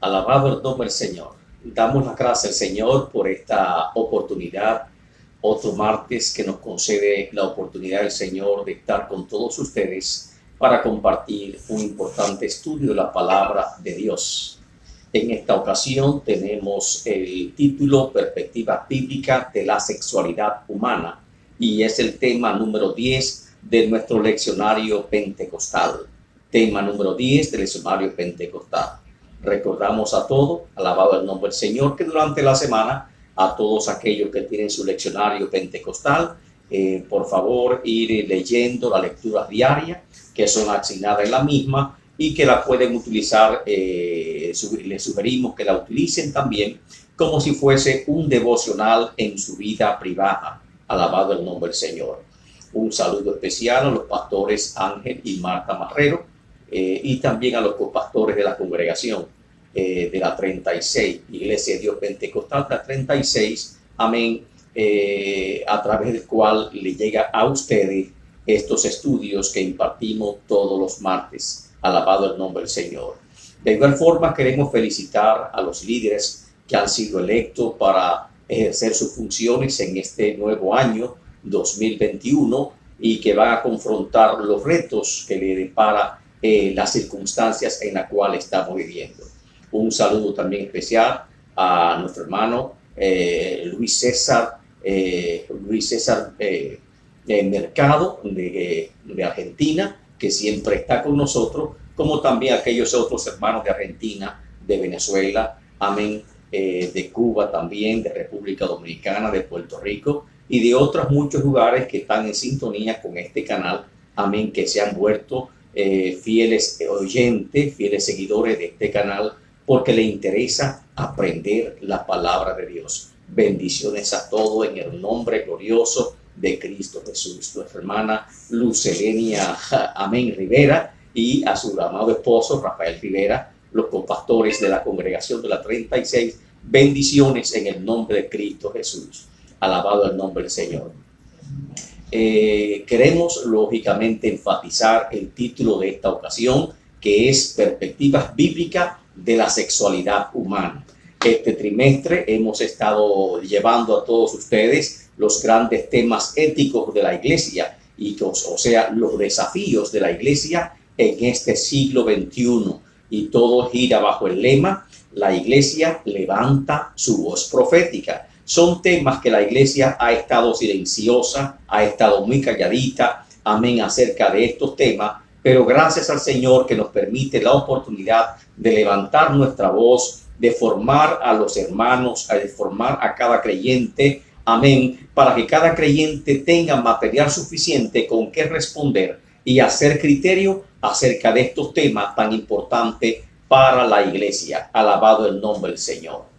Alabado el nombre del Señor. Damos las gracias al Señor por esta oportunidad, otro martes que nos concede la oportunidad del Señor de estar con todos ustedes para compartir un importante estudio de la palabra de Dios. En esta ocasión tenemos el título Perspectiva Bíblica de la Sexualidad Humana y es el tema número 10 de nuestro leccionario pentecostal. Tema número 10 del leccionario pentecostal. Recordamos a todos, alabado el nombre del Señor, que durante la semana a todos aquellos que tienen su leccionario pentecostal, por favor ir leyendo las lecturas diarias que son asignadas en la misma y que la pueden utilizar, les sugerimos que la utilicen también como si fuese un devocional en su vida privada. Alabado el nombre del Señor. Un saludo especial a los pastores Ángel y Marta Marrero y también a los copastores de la congregación de la 36, Iglesia de Dios Pentecostal, la 36, amén, a través del cual le llega a ustedes estos estudios que impartimos todos los martes. Alabado el nombre del Señor. De igual forma, queremos felicitar a los líderes que han sido electos para ejercer sus funciones en este nuevo año 2021 y que van a confrontar los retos que le depara las circunstancias en las cuales estamos viviendo. Un saludo también especial a nuestro hermano Luis César Mercado de Argentina, que siempre está con nosotros, como también aquellos otros hermanos de Argentina, de Venezuela, amén, de Cuba también, de República Dominicana, de Puerto Rico y de otros muchos lugares que están en sintonía con este canal, amén, que se han vuelto fieles oyentes, fieles seguidores de este canal, porque le interesa aprender la palabra de Dios. Bendiciones a todos en el nombre glorioso de Cristo Jesús. Nuestra hermana Lucelenia, amén, Rivera, y a su amado esposo Rafael Rivera, los compastores de la congregación de la 36. Bendiciones en el nombre de Cristo Jesús. Alabado el nombre del Señor. Queremos lógicamente enfatizar el título de esta ocasión, que es Perspectivas Bíblicas de la Sexualidad Humana. Este trimestre hemos estado llevando a todos ustedes los grandes temas éticos de la Iglesia, y o sea, los desafíos de la Iglesia en este siglo XXI. Y todo gira bajo el lema: la Iglesia levanta su voz profética. Son temas que la Iglesia ha estado silenciosa, ha estado muy calladita, amén, acerca de estos temas, pero gracias al Señor que nos permite la oportunidad de levantar nuestra voz, de formar a los hermanos, de formar a cada creyente, amén, para que cada creyente tenga material suficiente con que responder y hacer criterio acerca de estos temas tan importantes para la Iglesia. Alabado el nombre del Señor.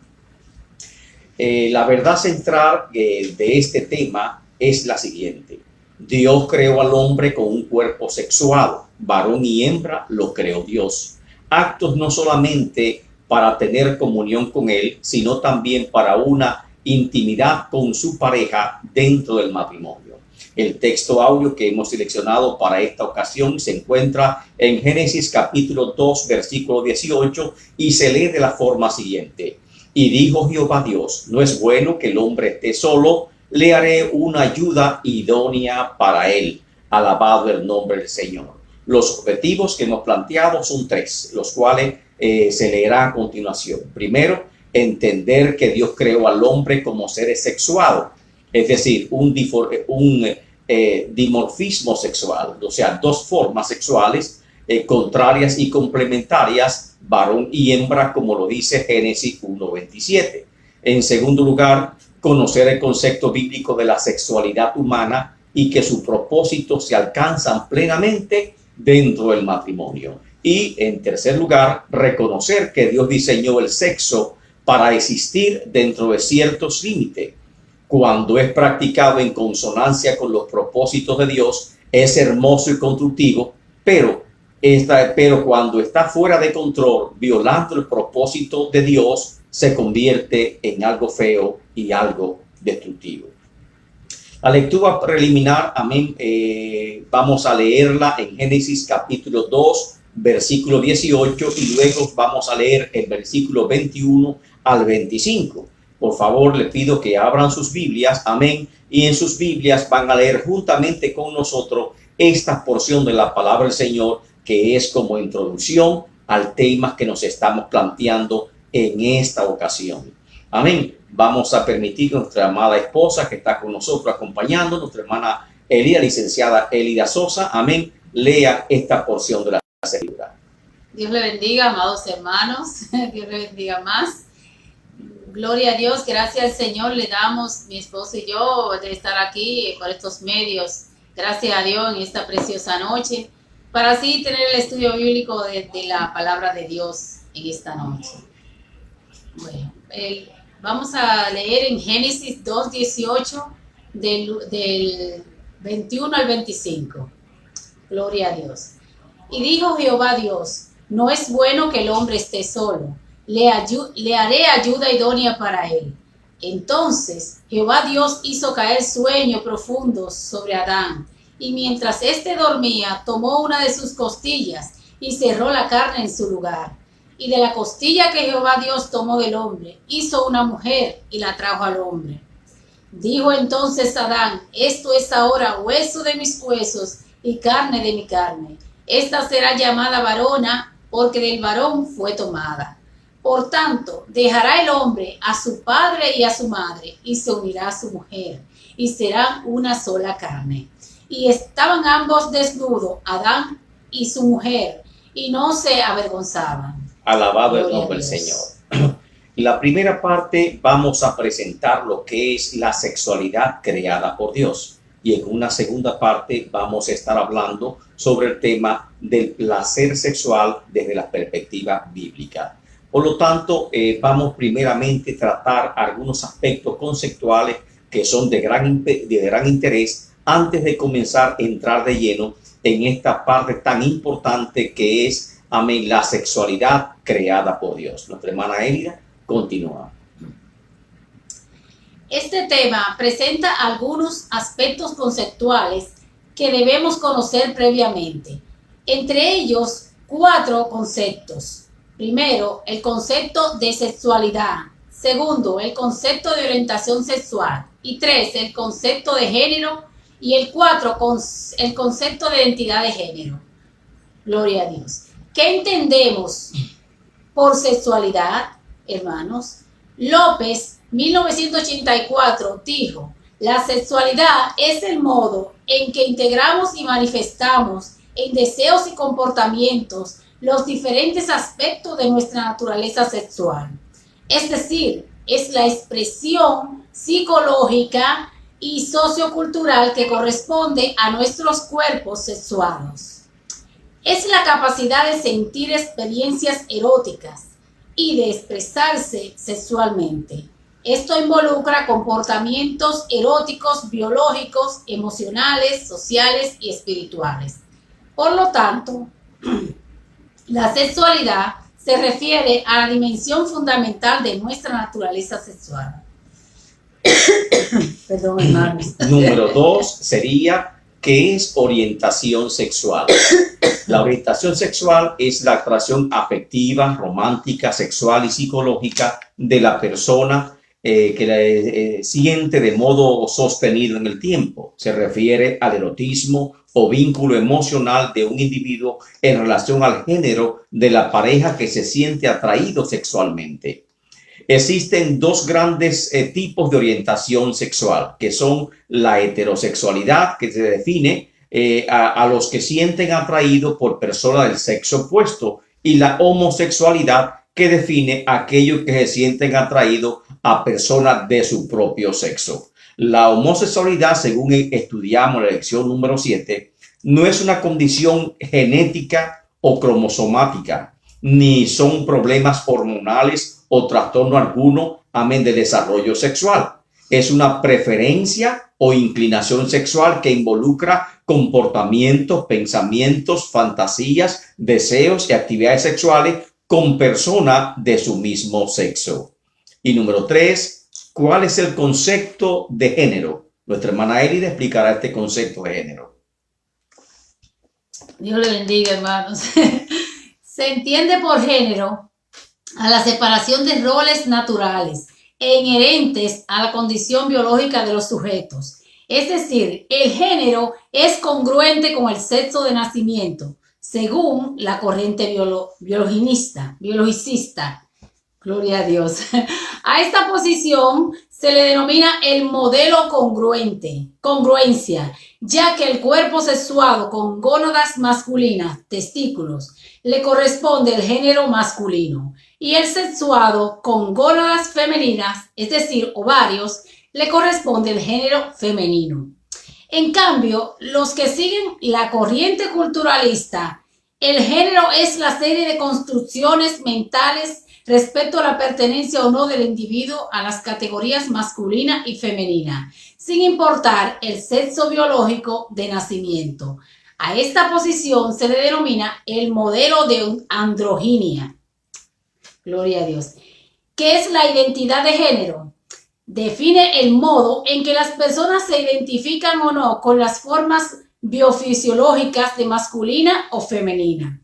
La verdad central de este tema es la siguiente: Dios creó al hombre con un cuerpo sexuado, varón y hembra lo creó Dios. Actos no solamente para tener comunión con Él, sino también para una intimidad con su pareja dentro del matrimonio. El texto audio que hemos seleccionado para esta ocasión se encuentra en Génesis capítulo 2, versículo 18, y se lee de la forma siguiente: Y dijo Jehová Dios, no es bueno que el hombre esté solo, le haré una ayuda idónea para él. Alabado el nombre del Señor. Los objetivos que hemos planteado son tres, los cuales se leerá a continuación. Primero, entender que Dios creó al hombre como seres sexuados, es decir, un dimorfismo sexual, o sea, dos formas sexuales contrarias y complementarias, varón y hembra, como lo dice Génesis 1:27. En segundo lugar, conocer el concepto bíblico de la sexualidad humana y que sus propósitos se alcanzan plenamente dentro del matrimonio. Y en tercer lugar, reconocer que Dios diseñó el sexo para existir dentro de ciertos límites. Cuando es practicado en consonancia con los propósitos de Dios, es hermoso y constructivo, pero cuando está fuera de control, violando el propósito de Dios, se convierte en algo feo y algo destructivo. La lectura preliminar, amén, vamos a leerla en Génesis capítulo 2, versículo 18, y luego vamos a leer el versículo 21 al 25. Por favor, le pido que abran sus Biblias, amén, y en sus Biblias van a leer juntamente con nosotros esta porción de la palabra del Señor, que es como introducción al tema que nos estamos planteando en esta ocasión. Amén. Vamos a permitir que nuestra amada esposa, que está con nosotros acompañando, nuestra hermana Elida, licenciada Elida Sosa, amén, lea esta porción de la Escritura. Dios le bendiga, amados hermanos. Dios le bendiga más. Gloria a Dios, gracias al Señor le damos, mi esposo y yo, de estar aquí por estos medios. Gracias a Dios en esta preciosa noche, para así tener el estudio bíblico de la palabra de Dios en esta noche. Bueno, vamos a leer en Génesis 2:18 del 21 al 25. Gloria a Dios. Y dijo Jehová Dios, no es bueno que el hombre esté solo, le haré ayuda idónea para él. Entonces Jehová Dios hizo caer sueño profundo sobre Adán, y mientras éste dormía, tomó una de sus costillas y cerró la carne en su lugar. Y de la costilla que Jehová Dios tomó del hombre, hizo una mujer y la trajo al hombre. Dijo entonces Adán, esto es ahora hueso de mis huesos y carne de mi carne. Esta será llamada varona, porque del varón fue tomada. Por tanto, dejará el hombre a su padre y a su madre, y se unirá a su mujer, y serán una sola carne. Y estaban ambos desnudos, Adán y su mujer, y no se avergonzaban. Alabado el nombre del Señor. La primera parte vamos a presentar lo que es la sexualidad creada por Dios. Y en una segunda parte vamos a estar hablando sobre el tema del placer sexual desde la perspectiva bíblica. Por lo tanto, vamos primeramente a tratar algunos aspectos conceptuales que son de gran interés antes de comenzar a entrar de lleno en esta parte tan importante que es, amén, la sexualidad creada por Dios. Nuestra hermana Elida continúa. Este tema presenta algunos aspectos conceptuales que debemos conocer previamente. Entre ellos, 4 conceptos. Primero, el concepto de sexualidad. Segundo, el concepto de orientación sexual. Y 3, el concepto de género. Y el 4, el concepto de identidad de género. Gloria a Dios. ¿Qué entendemos por sexualidad, hermanos? López, 1984, dijo, la sexualidad es el modo en que integramos y manifestamos en deseos y comportamientos los diferentes aspectos de nuestra naturaleza sexual. Es decir, es la expresión psicológica y sociocultural que corresponde a nuestros cuerpos sexuados. Es la capacidad de sentir experiencias eróticas y de expresarse sexualmente. Esto involucra comportamientos eróticos, biológicos, emocionales, sociales y espirituales. Por lo tanto, la sexualidad se refiere a la dimensión fundamental de nuestra naturaleza sexual. Perdón, hermanos. Número 2 sería, ¿qué es orientación sexual? La orientación sexual es la atracción afectiva, romántica, sexual y psicológica de la persona que la siente de modo sostenido en el tiempo. Se refiere al erotismo o vínculo emocional de un individuo en relación al género de la pareja que se siente atraído sexualmente. Existen 2 grandes tipos de orientación sexual, que son la heterosexualidad, que se define a los que sienten atraído por personas del sexo opuesto, y la homosexualidad, que define a aquellos que se sienten atraídos a personas de su propio sexo. La homosexualidad, según estudiamos la lección número 7, no es una condición genética o cromosomática, ni son problemas hormonales o trastorno alguno, amén, de desarrollo sexual. Es una preferencia o inclinación sexual que involucra comportamientos, pensamientos, fantasías, deseos y actividades sexuales con personas de su mismo sexo. Y número 3, ¿cuál es el concepto de género? Nuestra hermana Elida explicará este concepto de género. Dios le bendiga, hermanos. Se entiende por género a la separación de roles naturales e inherentes a la condición biológica de los sujetos. Es decir, el género es congruente con el sexo de nacimiento, según la corriente biologicista. Gloria a Dios. A esta posición se le denomina el modelo congruencia, ya que el cuerpo sexuado con gónadas masculinas, testículos, le corresponde el género masculino, y el sexuado con gónadas femeninas, es decir, ovarios, le corresponde el género femenino. En cambio, los que siguen la corriente culturalista, el género es la serie de construcciones mentales respecto a la pertenencia o no del individuo a las categorías masculina y femenina, sin importar el sexo biológico de nacimiento. A esta posición se le denomina el modelo de androginia. Gloria a Dios. ¿Qué es la identidad de género? Define el modo en que las personas se identifican o no con las formas biofisiológicas de masculina o femenina.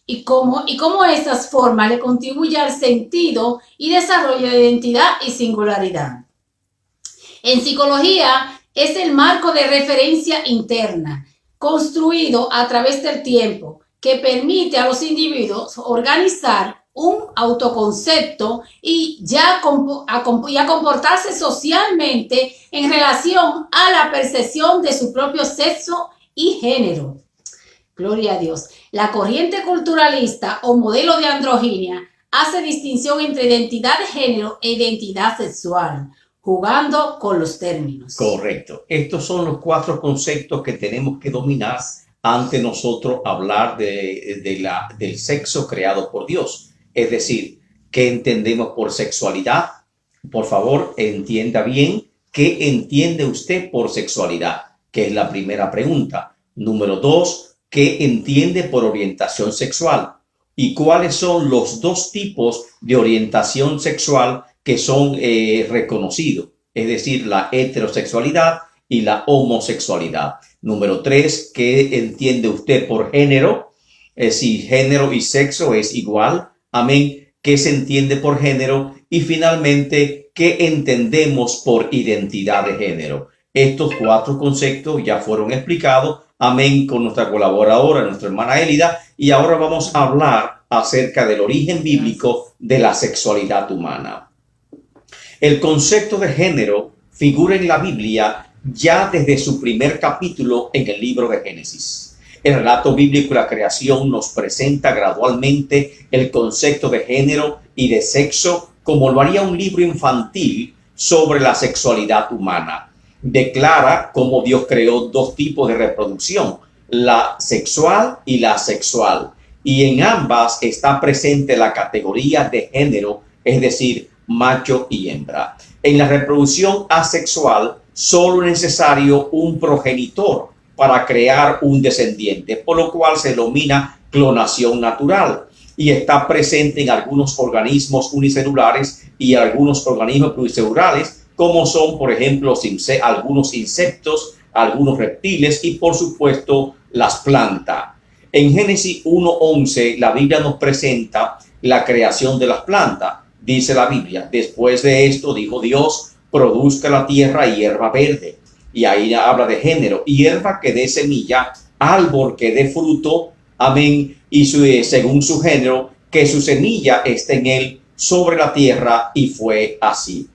Y cómo estas formas le contribuyen al sentido y desarrollo de identidad y singularidad. En psicología es el marco de referencia interna, construido a través del tiempo, que permite a los individuos organizar un autoconcepto y a comportarse socialmente en relación a la percepción de su propio sexo y género. Gloria a Dios. La corriente culturalista o modelo de androginia hace distinción entre identidad de género e identidad sexual, jugando con los términos. Correcto. Estos son los 4 conceptos que tenemos que dominar antes nosotros hablar del sexo creado por Dios. Es decir, ¿qué entendemos por sexualidad? Por favor, entienda bien qué entiende usted por sexualidad, que es la primera pregunta. Número 2, ¿qué entiende por orientación sexual? ¿Y cuáles son los 2 tipos de orientación sexual que son reconocidos? Es decir, la heterosexualidad y la homosexualidad. Número 3, ¿qué entiende usted por género? Si género y sexo es igual. Amén. ¿Qué se entiende por género? Y finalmente, ¿qué entendemos por identidad de género? Estos 4 conceptos ya fueron explicados. Amén, con nuestra colaboradora, nuestra hermana Elida. Y ahora vamos a hablar acerca del origen bíblico de la sexualidad humana. El concepto de género figura en la Biblia ya desde su primer capítulo en el libro de Génesis. El relato bíblico de la creación nos presenta gradualmente el concepto de género y de sexo como lo haría un libro infantil sobre la sexualidad humana. Declara cómo Dios creó 2 tipos de reproducción, la sexual y la asexual. Y en ambas está presente la categoría de género, es decir, macho y hembra. En la reproducción asexual solo es necesario un progenitor para crear un descendiente, por lo cual se denomina clonación natural y está presente en algunos organismos unicelulares y algunos organismos pluricelulares, como son, por ejemplo, algunos insectos, algunos reptiles y, por supuesto, las plantas. En Génesis 1:11, la Biblia nos presenta la creación de las plantas. Dice la Biblia, después de esto dijo Dios, produzca la tierra hierba verde. Y ahí habla de género, hierba que dé semilla, árbol que dé fruto, amén, y según su género, que su semilla esté en él sobre la tierra, y fue así.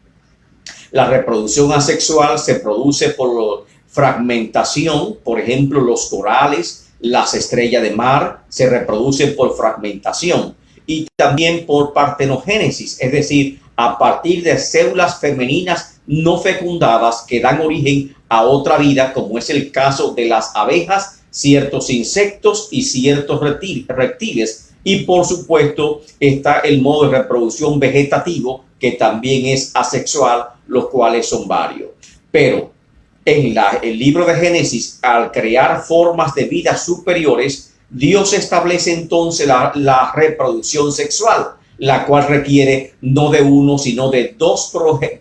La reproducción asexual se produce por fragmentación, por ejemplo, los corales, las estrellas de mar se reproducen por fragmentación y también por partenogénesis, es decir, a partir de células femeninas no fecundadas que dan origen a otra vida, como es el caso de las abejas, ciertos insectos y ciertos reptiles. Y por supuesto está el modo de reproducción vegetativo, que también es asexual, los cuales son varios. Pero en el libro de Génesis, al crear formas de vida superiores, Dios establece entonces la reproducción sexual, la cual requiere no de uno, sino de 2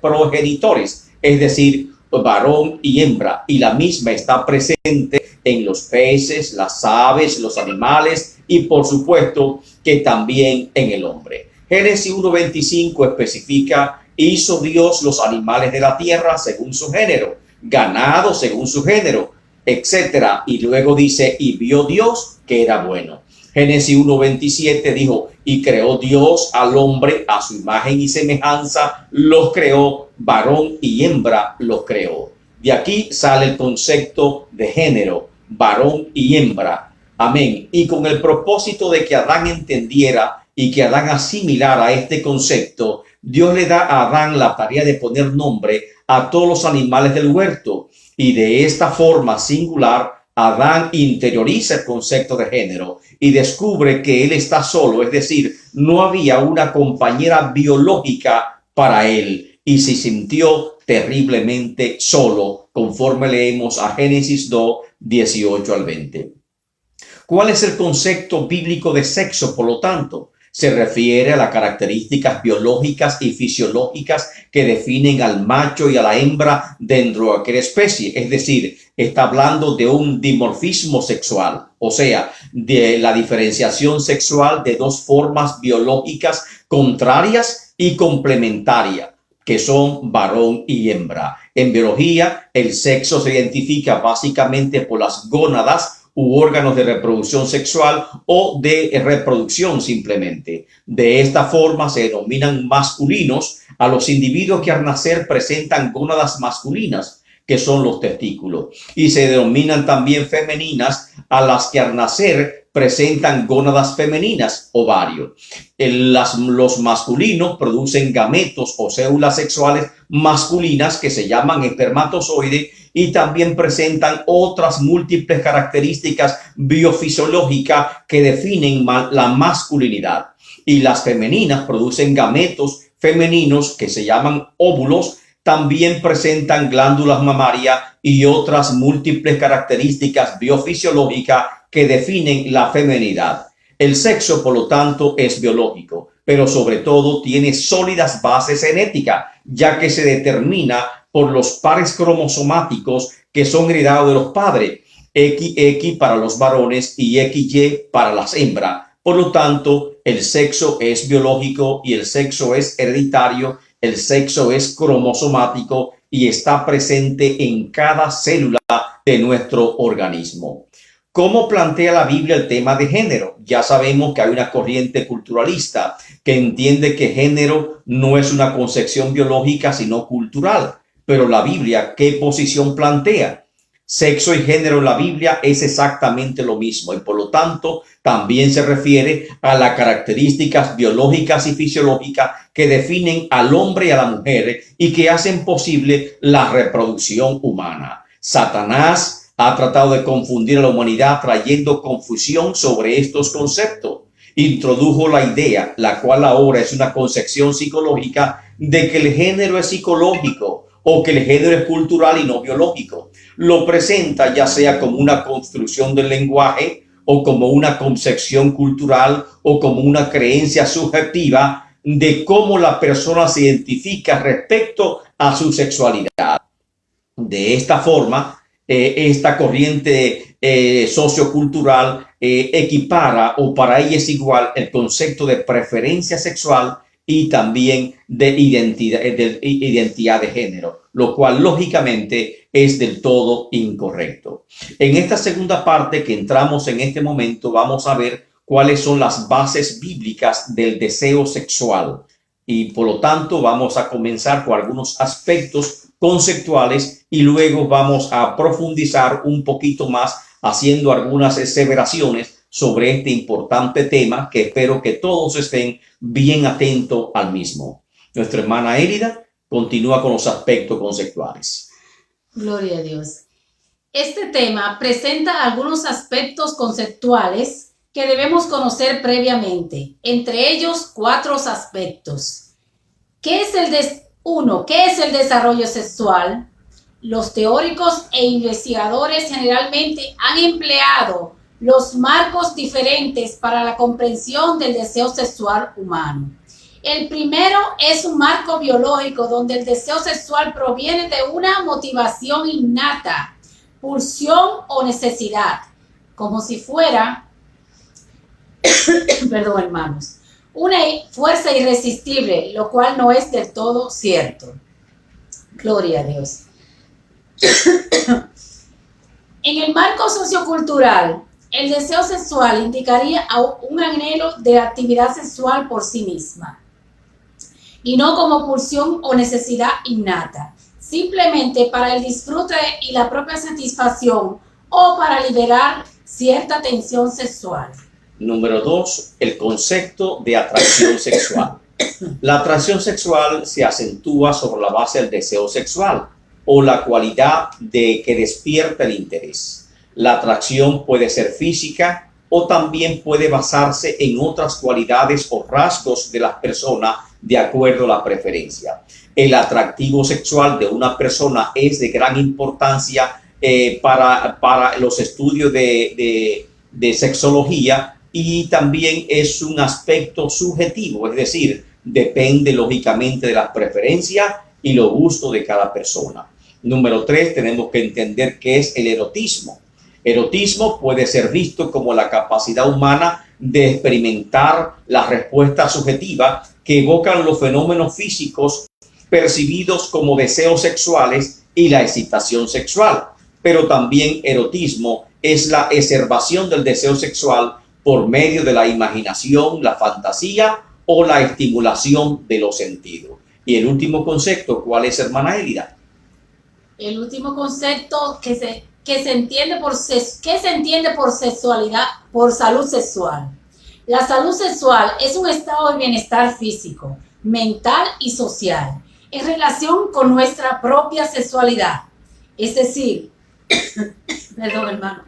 progenitores, es decir, varón y hembra, y la misma está presente en los peces, las aves, los animales y por supuesto que también en el hombre. Génesis 1:25 especifica: hizo Dios los animales de la tierra según su género, ganado según su género, etcétera. Y luego dice: y vio Dios que era bueno. Génesis 1:27 dijo: y creó Dios al hombre a su imagen y semejanza, los creó, varón y hembra los creó. De aquí sale el concepto de género, varón y hembra. Amén. Y con el propósito de que Adán entendiera y que Adán asimilara este concepto, Dios le da a Adán la tarea de poner nombre a todos los animales del huerto. Y de esta forma singular, Adán interioriza el concepto de género y descubre que él está solo, es decir, no había una compañera biológica para él y se sintió terriblemente solo, conforme leemos a Génesis 2, 18 al 20. ¿Cuál es el concepto bíblico de sexo, por lo tanto? Se refiere a las características biológicas y fisiológicas que definen al macho y a la hembra dentro de aquella especie. Es decir, está hablando de un dimorfismo sexual, o sea, de la diferenciación sexual de dos formas biológicas contrarias y complementarias, que son varón y hembra. En biología, el sexo se identifica básicamente por las gónadas u órganos de reproducción sexual o de reproducción simplemente. De esta forma se denominan masculinos a los individuos que al nacer presentan gónadas masculinas, que son los testículos, y se denominan también femeninas a las que al nacer presentan gónadas femeninas, ovarios. Los masculinos producen gametos o células sexuales masculinas que se llaman espermatozoides y también presentan otras múltiples características biofisiológicas que definen la masculinidad. Y las femeninas producen gametos femeninos que se llaman óvulos, también presentan glándulas mamarias y otras múltiples características biofisiológicas que definen la feminidad. El sexo, por lo tanto, es biológico, pero sobre todo tiene sólidas bases genéticas, ya que se determina por los pares cromosomáticos que son heredados de los padres, XX para los varones y XY para las hembras. Por lo tanto, el sexo es biológico y el sexo es hereditario, el sexo es cromosomático y está presente en cada célula de nuestro organismo. ¿Cómo plantea la Biblia el tema de género? Ya sabemos que hay una corriente culturalista que entiende que género no es una concepción biológica, sino cultural. Pero la Biblia, ¿qué posición plantea? Sexo y género en la Biblia es exactamente lo mismo y por lo tanto también se refiere a las características biológicas y fisiológicas que definen al hombre y a la mujer y que hacen posible la reproducción humana. Satanás ha tratado de confundir a la humanidad trayendo confusión sobre estos conceptos. Introdujo la idea, la cual ahora es una concepción psicológica, de que el género es psicológico o que el género es cultural y no biológico. Lo presenta ya sea como una construcción del lenguaje o como una concepción cultural o como una creencia subjetiva de cómo la persona se identifica respecto a su sexualidad. De esta forma, esta corriente sociocultural equipara o para ella es igual el concepto de preferencia sexual y también de identidad de género, lo cual lógicamente es del todo incorrecto. En esta segunda parte que entramos en este momento vamos a ver cuáles son las bases bíblicas del deseo sexual y por lo tanto vamos a comenzar con algunos aspectos conceptuales y luego vamos a profundizar un poquito más haciendo algunas aseveraciones sobre este importante tema que espero que todos estén bien atentos al mismo. Nuestra hermana Élida continúa con los aspectos conceptuales. Gloria a Dios. Este tema presenta algunos aspectos conceptuales que debemos conocer previamente, entre ellos 4 aspectos. ¿Qué es el desarrollo sexual? Los teóricos e investigadores generalmente han empleado los marcos diferentes para la comprensión del deseo sexual humano. El primero es un marco biológico donde el deseo sexual proviene de una motivación innata, pulsión o necesidad, como si fuera perdón, hermanos, una fuerza irresistible, lo cual no es del todo cierto. Gloria a Dios. En el marco sociocultural, el deseo sexual indicaría un anhelo de actividad sexual por sí misma y no como pulsión o necesidad innata, simplemente para el disfrute y la propia satisfacción o para liberar cierta tensión sexual. Número 2, el concepto de atracción sexual. La atracción sexual se acentúa sobre la base del deseo sexual o la cualidad de que despierta el interés. La atracción puede ser física o también puede basarse en otras cualidades o rasgos de las personas de acuerdo a la preferencia. El atractivo sexual de una persona es de gran importancia para los estudios de sexología, y también es un aspecto subjetivo, es decir, depende lógicamente de las preferencias y los gustos de cada persona. Número 3, tenemos que entender qué es el erotismo. Erotismo puede ser visto como la capacidad humana de experimentar la respuesta subjetiva que evocan los fenómenos físicos percibidos como deseos sexuales y la excitación sexual. Pero también erotismo es la exacerbación del deseo sexual por medio de la imaginación, la fantasía o la estimulación de los sentidos. Y el último concepto, ¿cuál es, hermana Elida? El último concepto que se entiende por sexualidad, por salud sexual. La salud sexual es un estado de bienestar físico, mental y social en relación con nuestra propia sexualidad. Es decir, perdón, hermano.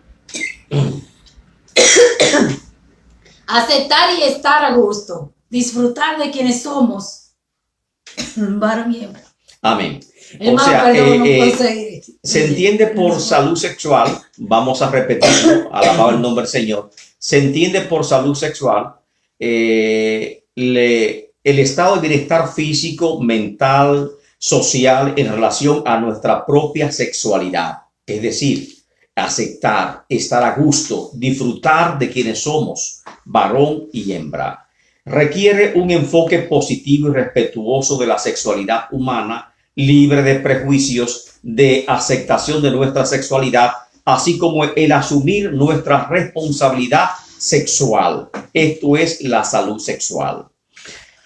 Aceptar y estar a gusto, disfrutar de quienes somos, varón y hembra. Amén. Hermano, o sea, perdón, no puedo seguir. Se entiende por salud sexual, vamos a repetirlo, alabado el nombre del Señor. Se entiende por salud sexual el estado de bienestar físico, mental, social en relación a nuestra propia sexualidad. Es decir, aceptar, estar a gusto, disfrutar de quienes somos, varón y hembra. Requiere un enfoque positivo y respetuoso de la sexualidad humana, libre de prejuicios, de aceptación de nuestra sexualidad, así como el asumir nuestra responsabilidad sexual. Esto es la salud sexual.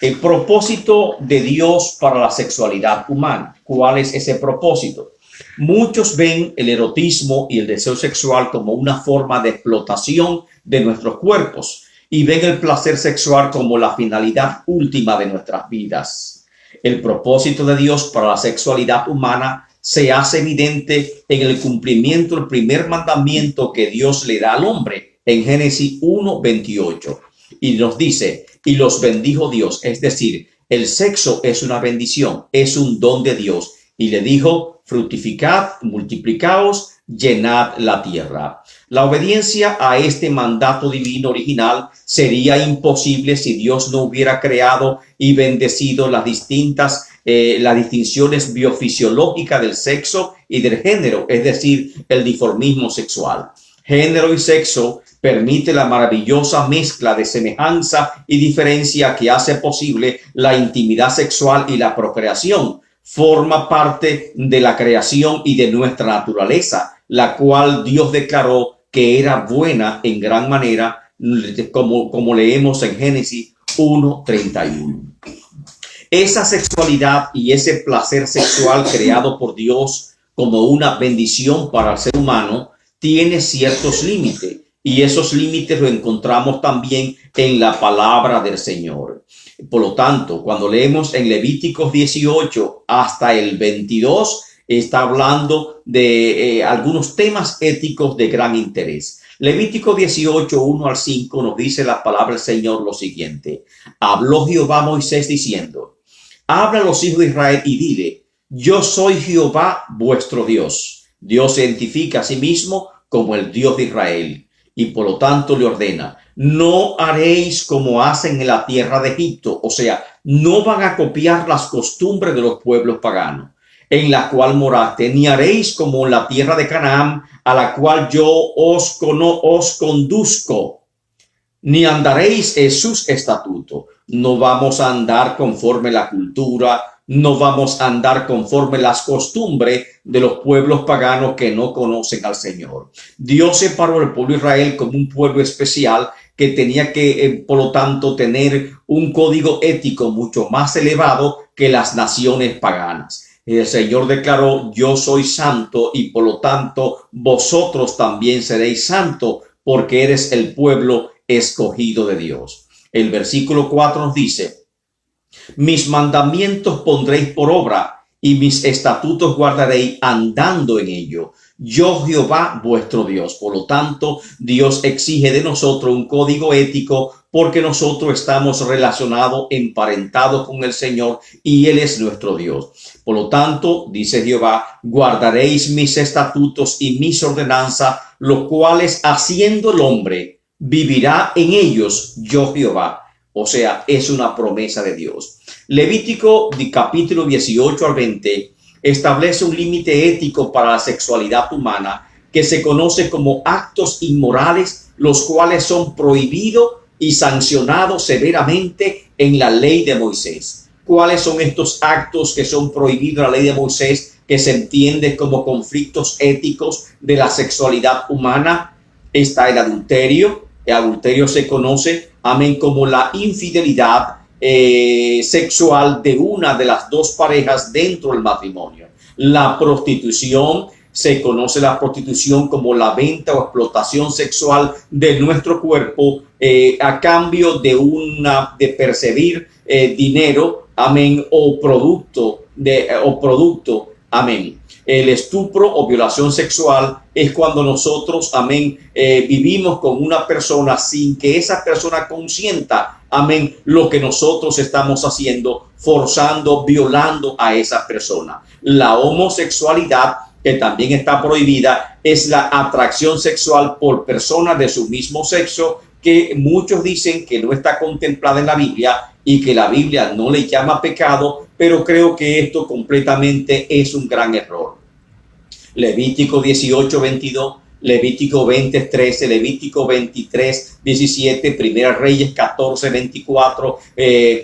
El propósito de Dios para la sexualidad humana. ¿Cuál es ese propósito? Muchos ven el erotismo y el deseo sexual como una forma de explotación de nuestros cuerpos y ven el placer sexual como la finalidad última de nuestras vidas. El propósito de Dios para la sexualidad humana se hace evidente en el cumplimiento del primer mandamiento que Dios le da al hombre en Génesis 1:28. Y nos dice, y los bendijo Dios, es decir, el sexo es una bendición, es un don de Dios. Y le dijo, fructificad, multiplicaos, llenad la tierra. La obediencia a este mandato divino original sería imposible si Dios no hubiera creado y bendecido las distinciones biofisiológicas del sexo y del género, es decir, el dimorfismo sexual. Género y sexo permite la maravillosa mezcla de semejanza y diferencia que hace posible la intimidad sexual y la procreación. Forma parte de la creación y de nuestra naturaleza, la cual Dios declaró que era buena en gran manera, como leemos en Génesis 1:31. Esa sexualidad y ese placer sexual creado por Dios como una bendición para el ser humano tiene ciertos límites, y esos límites los encontramos también en la palabra del Señor. Por lo tanto, cuando leemos en Levíticos 18 hasta el 22, está hablando de algunos temas éticos de gran interés. Levítico 18, 1 al 5 nos dice la palabra del Señor lo siguiente. Habló Jehová a Moisés diciendo, habla a los hijos de Israel y dile, yo soy Jehová vuestro Dios. Dios se identifica a sí mismo como el Dios de Israel y por lo tanto le ordena, no haréis como hacen en la tierra de Egipto, o sea, no van a copiar las costumbres de los pueblos paganos en la cual moraste, ni haréis como en la tierra de Canaán, a la cual yo os conduzco. ni andaréis en sus estatutos. No vamos a andar conforme la cultura, no vamos a andar conforme las costumbres de los pueblos paganos que no conocen al Señor. Dios separó al pueblo de Israel como un pueblo especial que tenía que, por lo tanto, tener un código ético mucho más elevado que las naciones paganas. El Señor declaró: yo soy santo y por lo tanto vosotros también seréis santos, porque eres el pueblo escogido de Dios. El versículo 4 nos dice: mis mandamientos pondréis por obra y mis estatutos guardaréis andando en ello. Yo, Jehová, vuestro Dios. Por lo tanto, Dios exige de nosotros un código ético porque nosotros estamos relacionados, emparentados con el Señor y Él es nuestro Dios. Por lo tanto, dice Jehová, guardaréis mis estatutos y mis ordenanzas, los cuales haciendo el hombre vivirá en ellos, yo Jehová. O sea, es una promesa de Dios. Levítico capítulo 18 al 20 establece un límite ético para la sexualidad humana que se conoce como actos inmorales, los cuales son prohibidos y sancionados severamente en la ley de Moisés. ¿Cuáles son estos actos que son prohibidos en la ley de Moisés, que se entiende como conflictos éticos de la sexualidad humana? Está el adulterio. El adulterio se conoce, amén, como la infidelidad sexual de una de las dos parejas dentro del matrimonio. La prostitución, se conoce la prostitución como la venta o explotación sexual de nuestro cuerpo a cambio de percibir dinero, amén, o producto, amén. El estupro o violación sexual es cuando nosotros, amén, vivimos con una persona sin que esa persona consienta, amén, lo que nosotros estamos haciendo, forzando, violando a esa persona. La homosexualidad, que también está prohibida, es la atracción sexual por personas de su mismo sexo, que muchos dicen que no está contemplada en la Biblia y que la Biblia no le llama pecado, pero creo que esto completamente es un gran error. Levítico 18, 22, Levítico 20, 13, Levítico 23, 17, Primera Reyes 14, 24,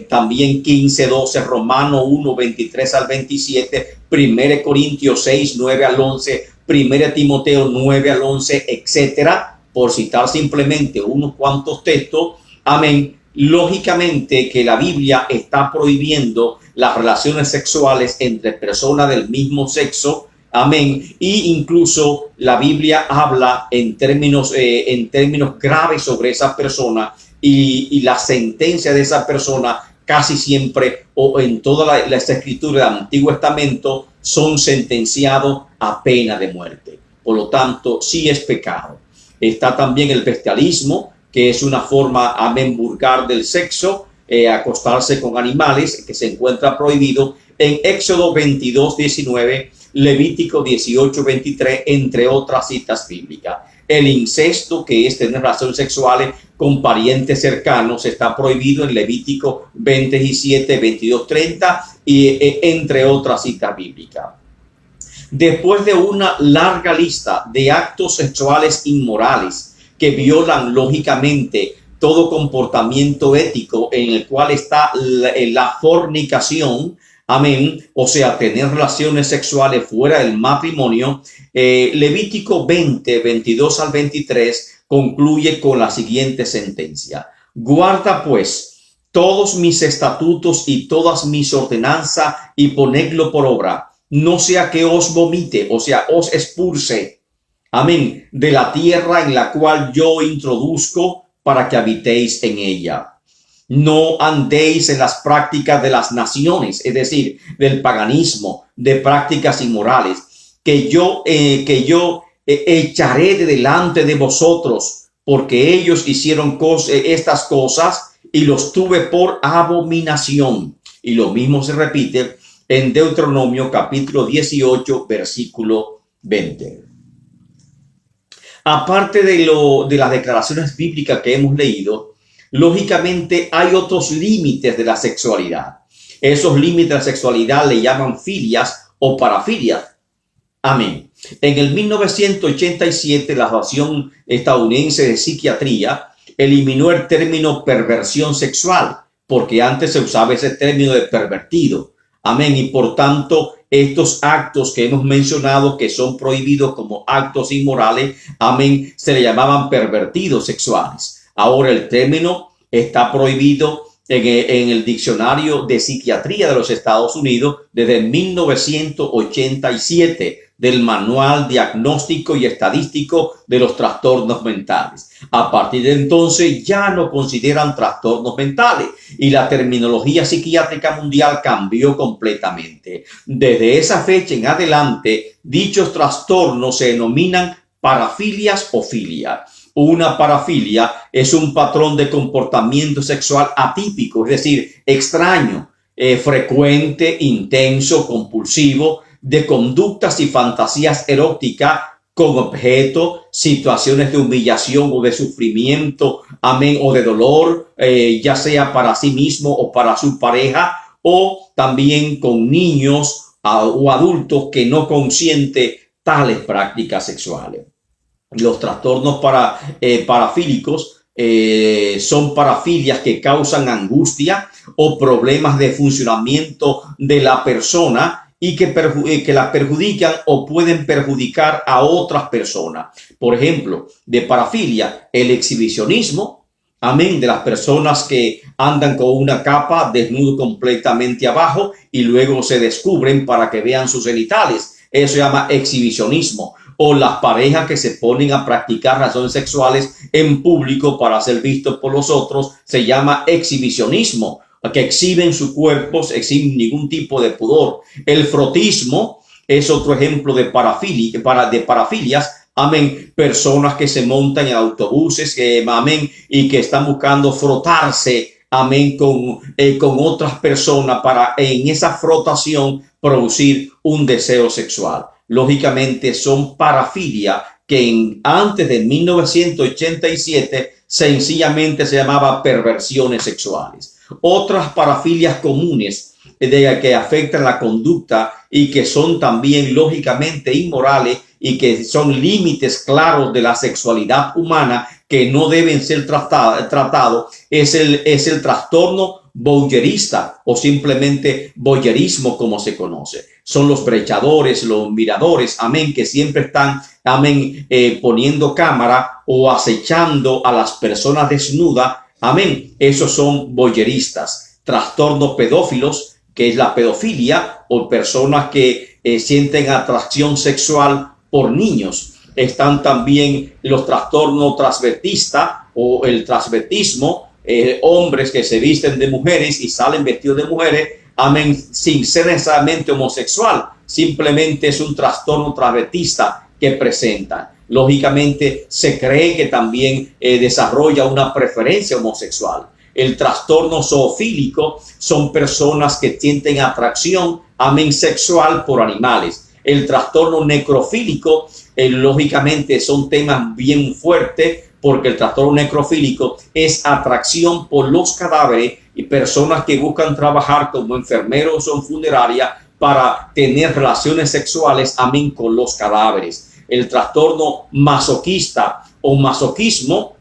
también 15, 12, Romano 1, 23 al 27, Primera Corintios 6, 9 al 11, Primera Timoteo 9 al 11, etcétera, por citar simplemente unos cuantos textos. Amén. Lógicamente que la Biblia está prohibiendo las relaciones sexuales entre personas del mismo sexo. Amén. Y incluso la Biblia habla en términos graves sobre esa persona y la sentencia de esa persona casi siempre o en toda la escritura del Antiguo Testamento son sentenciados a pena de muerte. Por lo tanto, sí es pecado. Está también el bestialismo, que es una forma, amén, vulgar del sexo, acostarse con animales, que se encuentra prohibido en Éxodo 22, 19, Levítico 18, 23, entre otras citas bíblicas. El incesto, que es tener relaciones sexuales con parientes cercanos, está prohibido en Levítico 27, 22, 30 y entre otras citas bíblicas. Después de una larga lista de actos sexuales inmorales que violan lógicamente todo comportamiento ético, en el cual está la fornicación, amén, o sea, tener relaciones sexuales fuera del matrimonio, Levítico 20, 22 al 23 concluye con la siguiente sentencia: guarda pues todos mis estatutos y todas mis ordenanzas y ponedlo por obra, no sea que os vomite, o sea, os expulse, amén, de la tierra en la cual yo introduzco para que habitéis en ella. No andéis en las prácticas de las naciones, es decir, del paganismo, de prácticas inmorales, que yo echaré de delante de vosotros, porque ellos hicieron estas cosas y los tuve por abominación. Y lo mismo se repite en Deuteronomio capítulo 18, versículo 20. Aparte de las declaraciones bíblicas que hemos leído, lógicamente hay otros límites de la sexualidad. Esos límites de la sexualidad le llaman filias o parafilias. Amén. En el 1987, la Asociación Estadounidense de Psiquiatría eliminó el término perversión sexual, porque antes se usaba ese término de pervertido. Amén. Y por tanto, estos actos que hemos mencionado que son prohibidos como actos inmorales, amén, se le llamaban pervertidos sexuales. Ahora el término está prohibido en el diccionario de psiquiatría de los Estados Unidos desde 1987 del Manual Diagnóstico y Estadístico de los Trastornos Mentales. A partir de entonces ya no consideran trastornos mentales y la terminología psiquiátrica mundial cambió completamente. Desde esa fecha en adelante, dichos trastornos se denominan parafilias o filias. Una parafilia es un patrón de comportamiento sexual atípico, es decir, extraño, frecuente, intenso, compulsivo, de conductas y fantasías eróticas con objeto, situaciones de humillación o de sufrimiento, amén, o de dolor, ya sea para sí mismo o para su pareja, o también con niños o adultos que no consienten tales prácticas sexuales. Los trastornos parafílicos son parafilias que causan angustia o problemas de funcionamiento de la persona y que la perjudican o pueden perjudicar a otras personas. Por ejemplo, de parafilia, el exhibicionismo, amén, de las personas que andan con una capa desnudo completamente abajo y luego se descubren para que vean sus genitales. Eso se llama exhibicionismo. O las parejas que se ponen a practicar relaciones sexuales en público para ser vistos por los otros, se llama exhibicionismo, que exhiben sus cuerpos, exhiben ningún tipo de pudor. El frotismo es otro ejemplo de parafilias, amén, personas que se montan en autobuses, amén, y que están buscando frotarse, amén, con otras personas para en esa frotación producir un deseo sexual. Lógicamente son parafilia que antes de 1987 sencillamente se llamaba perversiones sexuales. Otras parafilias comunes que afectan la conducta y que son también lógicamente inmorales y que son límites claros de la sexualidad humana que no deben ser tratados es el trastorno voyerista o simplemente voyerismo como se conoce. Son los brechadores, los miradores, amén, que siempre están, amén, poniendo cámara o acechando a las personas desnudas, amén. Esos son voyeristas. Trastornos pedófilos, que es la pedofilia, o personas que sienten atracción sexual por niños. Están también los trastornos transvestistas o el transvestismo, hombres que se visten de mujeres y salen vestidos de mujeres, amén, sin ser necesariamente homosexual, simplemente es un trastorno transvestista que presentan. Lógicamente se cree que también desarrolla una preferencia homosexual. El trastorno zoofílico son personas que sienten atracción, amén, sexual por animales. El trastorno necrofílico, lógicamente son temas bien fuertes, porque el trastorno necrofílico es atracción por los cadáveres y personas que buscan trabajar como enfermeros o en funeraria para tener relaciones sexuales, amén, con los cadáveres. El trastorno masoquista o masoquismo,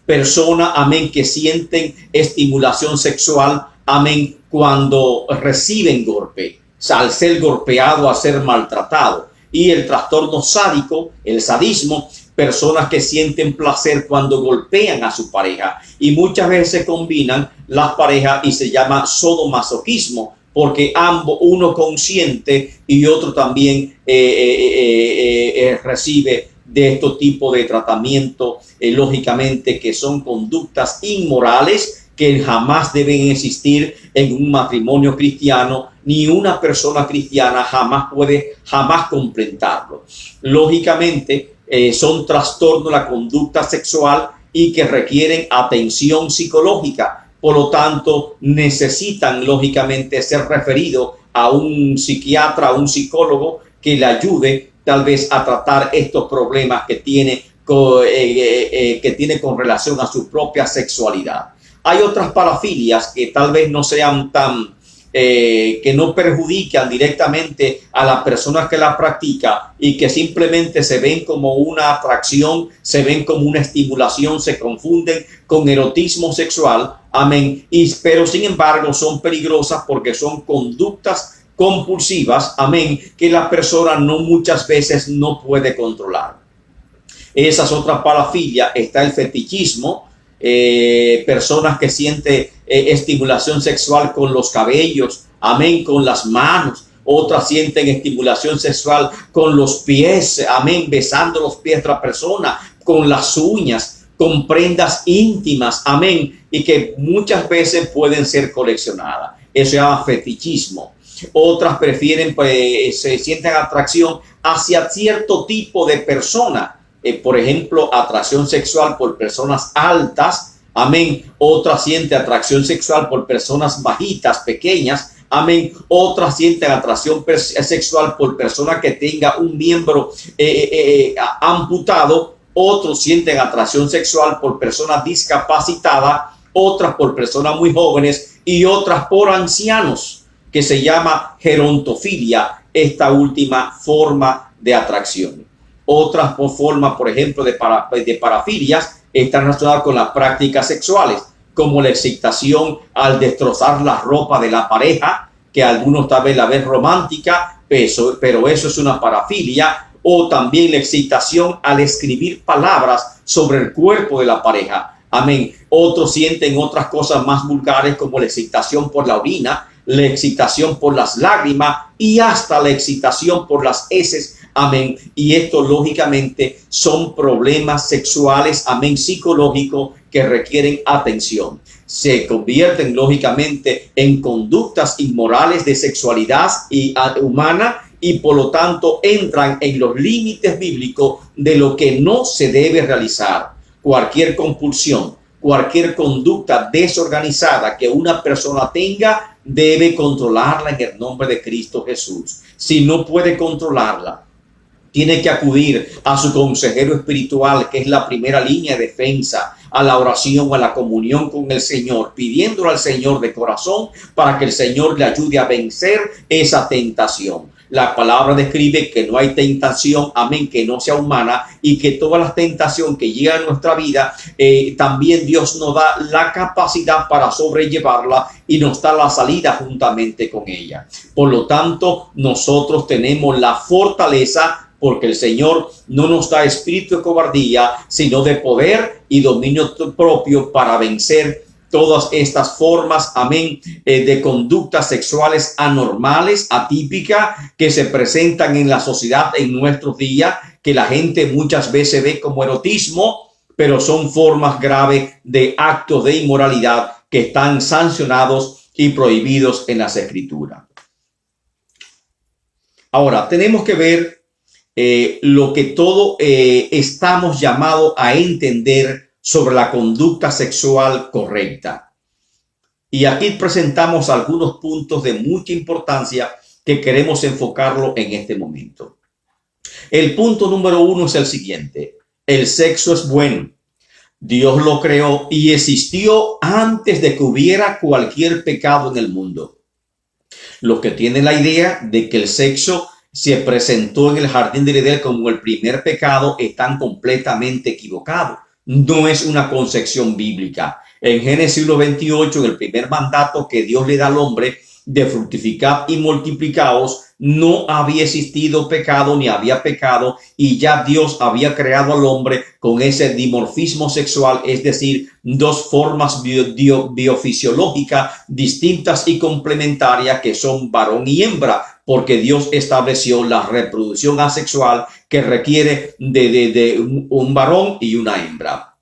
personas, amén, que sienten estimulación sexual, amén, cuando reciben golpe, al ser golpeado, a ser maltratado. Y el trastorno sádico, el sadismo, personas que sienten placer cuando golpean a su pareja, y muchas veces se combinan las parejas y se llama sadomasoquismo, porque ambos, uno consiente y otro también recibe de este tipo de tratamiento, lógicamente que son conductas inmorales que jamás deben existir en un matrimonio cristiano, ni una persona cristiana puede completarlo. Lógicamente, son trastornos de la conducta sexual y que requieren atención psicológica. Por lo tanto, necesitan lógicamente ser referidos a un psiquiatra, a un psicólogo que le ayude tal vez a tratar estos problemas que tiene con relación a su propia sexualidad. Hay otras parafilias que tal vez no sean tan que no perjudican directamente a las personas que la practican y que simplemente se ven como una atracción, se ven como una estimulación, se confunden con erotismo sexual, amén, pero sin embargo son peligrosas porque son conductas compulsivas, amén, que la persona no muchas veces no puede controlar. Esas otras parafilias, está el fetichismo, personas que sienten estimulación sexual con los cabellos, amén, con las manos. Otras sienten estimulación sexual con los pies, amén, besando los pies de la persona, con las uñas, con prendas íntimas, amén, y que muchas veces pueden ser coleccionadas. Eso se llama fetichismo. Otras prefieren, pues, se sienten atracción hacia cierto tipo de persona. Por ejemplo, atracción sexual por personas altas, amén. Otras sienten atracción sexual por personas bajitas, pequeñas, amén. Otras sienten atracción sexual por personas que tenga un miembro amputado. Otros sienten atracción sexual por personas discapacitadas, otras por personas muy jóvenes y otras por ancianos, que se llama gerontofilia, esta última forma de atracción. Otras formas, por ejemplo, de parafilias están relacionadas con las prácticas sexuales, como la excitación al destrozar la ropa de la pareja, que algunos tal vez la ven romántica, pero eso es una parafilia, o también la excitación al escribir palabras sobre el cuerpo de la pareja. Amén. Otros sienten otras cosas más vulgares como la excitación por la orina, la excitación por las lágrimas y hasta la excitación por las heces. Amén. Y esto lógicamente son problemas sexuales, amén, psicológicos que requieren atención. Se convierten lógicamente en conductas inmorales de sexualidad humana y por lo tanto entran en los límites bíblicos de lo que no se debe realizar. Cualquier compulsión, cualquier conducta desorganizada que una persona tenga, debe controlarla en el nombre de Cristo Jesús. Si no puede controlarla, tiene que acudir a su consejero espiritual, que es la primera línea de defensa, a la oración, a la comunión con el Señor, pidiéndole al Señor de corazón para que el Señor le ayude a vencer esa tentación. La palabra describe que no hay tentación, amén, que no sea humana, y que todas las tentaciones que llegan a nuestra vida, también Dios nos da la capacidad para sobrellevarla y nos da la salida juntamente con ella. Por lo tanto, nosotros tenemos la fortaleza, porque el Señor no nos da espíritu de cobardía, sino de poder y dominio propio para vencer todas estas formas, amén, de conductas sexuales anormales, atípicas, que se presentan en la sociedad en nuestros días, que la gente muchas veces ve como erotismo, pero son formas graves de actos de inmoralidad que están sancionados y prohibidos en las Escrituras. Ahora, tenemos que ver lo que todos estamos llamados a entender sobre la conducta sexual correcta. Y aquí presentamos algunos puntos de mucha importancia que queremos enfocarlo en este momento. El punto número 1 es el siguiente: el sexo es bueno. Dios lo creó y existió antes de que hubiera cualquier pecado en el mundo. Los que tienen la idea de que el sexo se presentó en el jardín del Edén como el primer pecado están completamente equivocados. No es una concepción bíblica. En Génesis 1:28, en el primer mandato que Dios le da al hombre de fructificar y multiplicaos, no había existido pecado ni había pecado, y ya Dios había creado al hombre con ese dimorfismo sexual, es decir, dos formas biofisiológicas distintas y complementarias que son varón y hembra, porque Dios estableció la reproducción asexual que requiere de un varón y una hembra.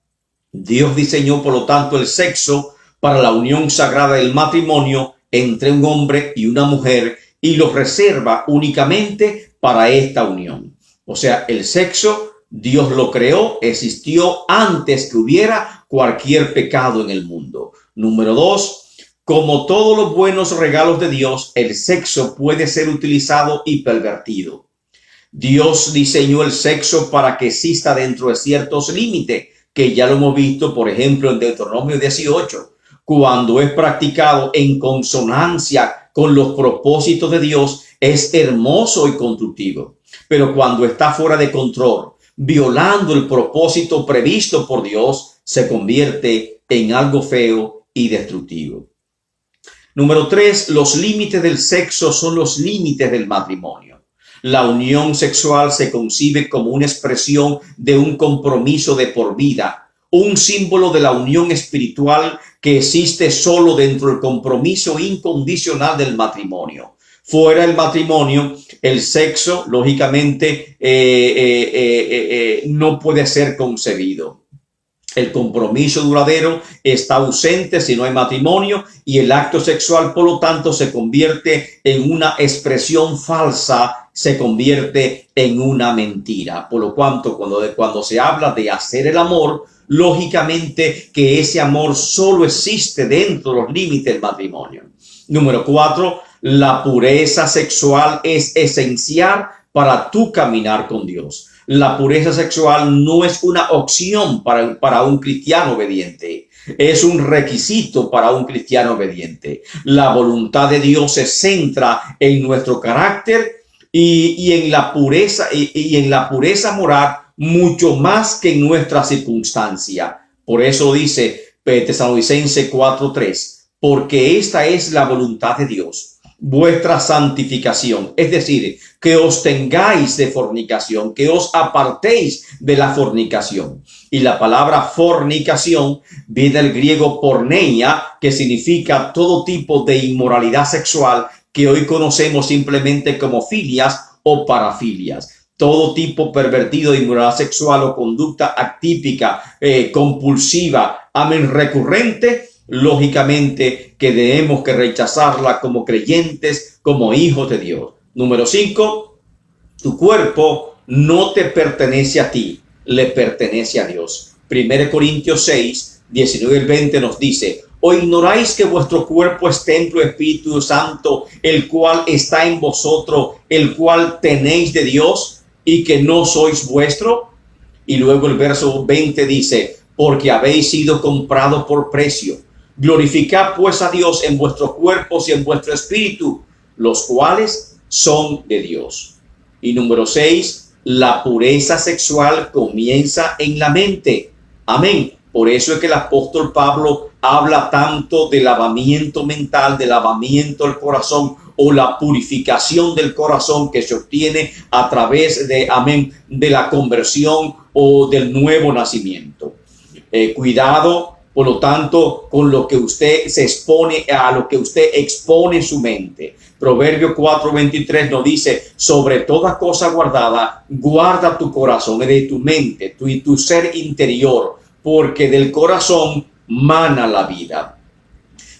Dios diseñó, por lo tanto, el sexo para la unión sagrada del matrimonio entre un hombre y una mujer y lo reserva únicamente para esta unión. O sea, el sexo Dios lo creó, existió antes que hubiera cualquier pecado en el mundo. Número 2. Como todos los buenos regalos de Dios, el sexo puede ser utilizado y pervertido. Dios diseñó el sexo para que exista dentro de ciertos límites, que ya lo hemos visto, por ejemplo, en Deuteronomio 18, cuando es practicado en consonancia con los propósitos de Dios es hermoso y constructivo. Pero cuando está fuera de control, violando el propósito previsto por Dios, se convierte en algo feo y destructivo. Número 3, los límites del sexo son los límites del matrimonio. La unión sexual se concibe como una expresión de un compromiso de por vida, un símbolo de la unión espiritual que existe solo dentro del compromiso incondicional del matrimonio. Fuera del matrimonio, el sexo, lógicamente, no puede ser concebido. El compromiso duradero está ausente si no hay matrimonio y el acto sexual, por lo tanto, se convierte en una expresión falsa, se convierte en una mentira. Por lo cuanto, cuando se habla de hacer el amor, lógicamente que ese amor solo existe dentro de los límites del matrimonio. Número 4, la pureza sexual es esencial para tu caminar con Dios. La pureza sexual no es una opción para un cristiano obediente. Es un requisito para un cristiano obediente. La voluntad de Dios se centra en nuestro carácter y en la pureza y en la pureza moral mucho más que en nuestra circunstancia. Por eso dice Tesalonicenses 4:3, porque esta es la voluntad de Dios, vuestra santificación, es decir, que os tengáis de fornicación, que os apartéis de la fornicación. Y la palabra fornicación viene del griego porneia, que significa todo tipo de inmoralidad sexual que hoy conocemos simplemente como filias o parafilias. Todo tipo pervertido de inmoralidad sexual o conducta atípica, compulsiva, recurrente, lógicamente que debemos que rechazarla como creyentes, como hijos de Dios. Número 5, tu cuerpo no te pertenece a ti, le pertenece a Dios. 1 Corintios 6, 19 y 20 nos dice, ¿o ignoráis que vuestro cuerpo es templo del Espíritu Santo, el cual está en vosotros, el cual tenéis de Dios y que no sois vuestro? Y luego el verso 20 dice, porque habéis sido comprados por precio. Glorificad pues a Dios en vuestros cuerpos y en vuestro espíritu, los cuales son de Dios. Y número 6, la pureza sexual comienza en la mente. Amén. Por eso es que el apóstol Pablo habla tanto del lavamiento mental, del lavamiento del corazón o la purificación del corazón que se obtiene a través de, amén, de la conversión o del nuevo nacimiento. Cuidado, por lo tanto, con lo que usted se expone, a lo que usted expone su mente. Proverbio 4:23 nos dice, sobre toda cosa guardada, guarda tu corazón, de tu mente, tu ser interior, porque del corazón mana la vida.